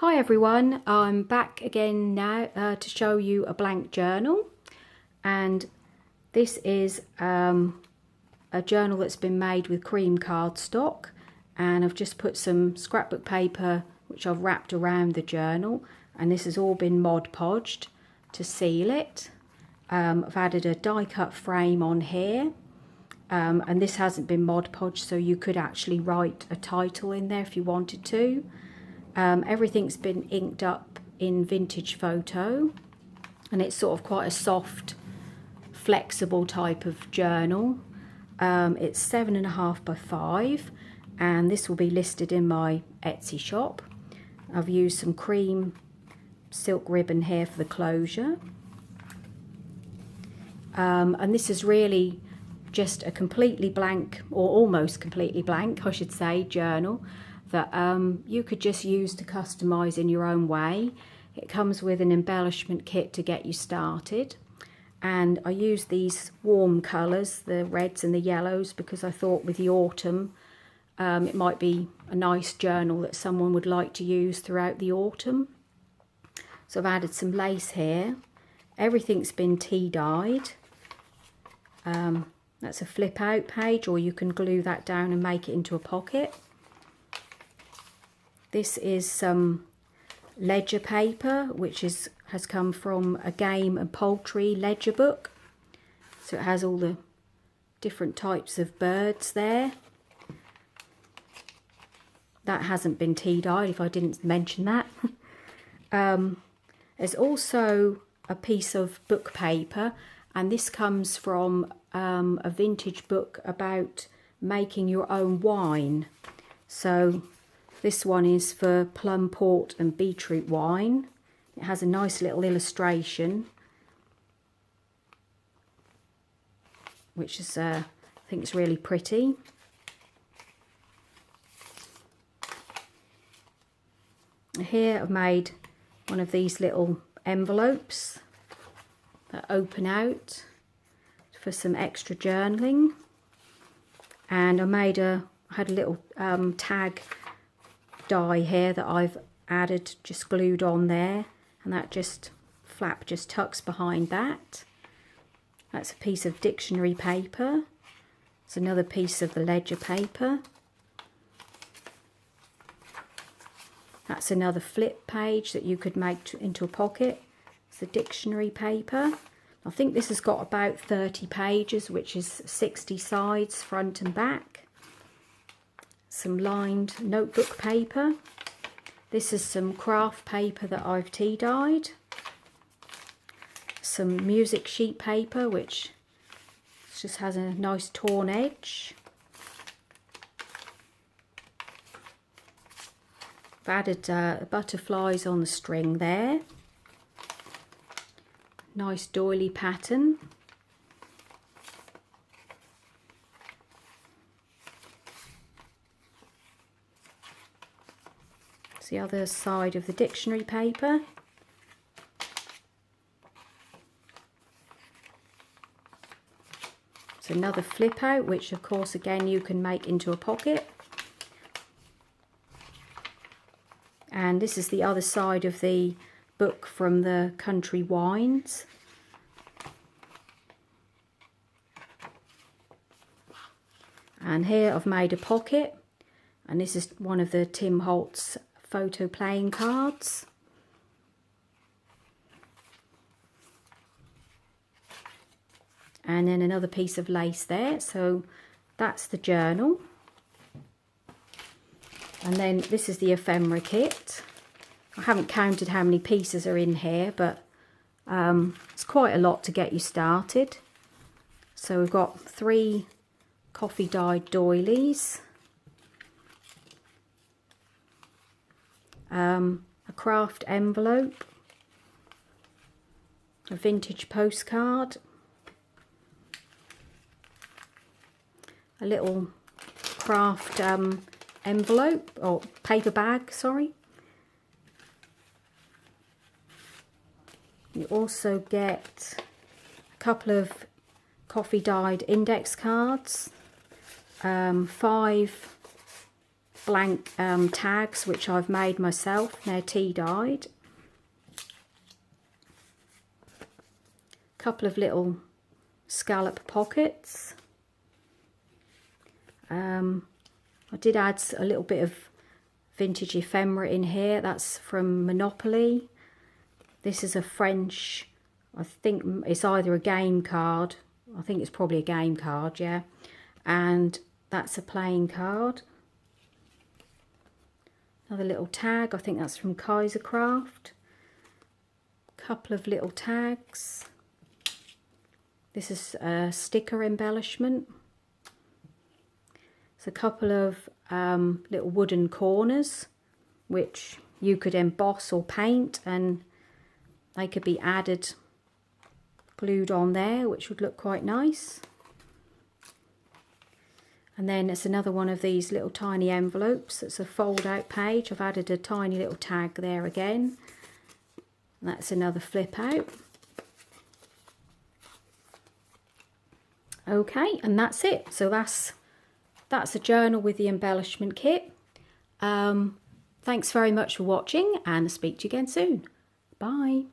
Hi everyone, I'm back again now to show you a blank journal, and this is a journal that's been made with cream cardstock, and I've just put some scrapbook paper which I've wrapped around the journal, and this has all been Mod Podged to seal it. I've added a die cut frame on here, and this hasn't been Mod Podged, so you could actually write a title in there if you wanted to. Everything's been inked up in vintage photo, and it's sort of quite a soft, flexible type of journal. It's 7.5 by 5, and this will be listed in my Etsy shop. I've used some cream silk ribbon here for the closure, and this is really just a completely blank, or almost completely blank I should say, journal that you could just use to customize in your own way. It comes with an embellishment kit to get you started, and I used these warm colors, the reds and the yellows, because I thought with the autumn it might be a nice journal that someone would like to use throughout the autumn. So I've added some lace here. Everything's been tea dyed. That's a flip out page, or you can glue that down and make it into a pocket. This is some ledger paper, which has come from a game and poultry ledger book. So it has all the different types of birds there. That hasn't been tea dyed, if I didn't mention that. There's also a piece of book paper, and this comes from a vintage book about making your own wine. So this one is for plum, port and beetroot wine. It has a nice little illustration, which is, I think it's really pretty. Here I've made one of these little envelopes that open out for some extra journaling, and I had a little tag die here that I've added, just glued on there, and that flap just tucks behind that. That's a piece of dictionary paper. It's another piece of the ledger paper. That's another flip page that you could make into a pocket. It's the dictionary paper. I think this has got about 30 pages, which is 60 sides front and back. Some lined notebook paper. This is some craft paper that I've tea dyed. Some music sheet paper, which just has a nice torn edge. I've added butterflies on the string there. Nice doily pattern. The other side of the dictionary paper. It's another flip out, which of course again you can make into a pocket. And this is the other side of the book from the country wines. And here I've made a pocket, and this is one of the Tim Holtz photo playing cards. And then another piece of lace there. So that's the journal. And then this is the Ephemera Kit. I haven't counted how many pieces are in here, but it's quite a lot to get you started. So we've got 3 coffee dyed doilies. A craft envelope, a vintage postcard, a little craft envelope, or paper bag, sorry. You also get a couple of coffee dyed index cards, 5 blank tags which I've made myself. They're tea dyed. Couple of little scallop pockets. I did add a little bit of vintage ephemera in here. That's from Monopoly. This is a French, I think it's either a game card. I think it's probably a game card, yeah. And that's a playing card. Another little tag, I think that's from Kaisercraft. Couple of little tags. This is a sticker embellishment. It's a couple of little wooden corners which you could emboss or paint, and they could be added, glued on there, which would look quite nice. And then it's another one of these little tiny envelopes. It's a fold out page. I've added a tiny little tag there again. And that's another flip out. Okay, and that's it. So that's a journal with the embellishment kit. Thanks very much for watching, and I'll speak to you again soon. Bye.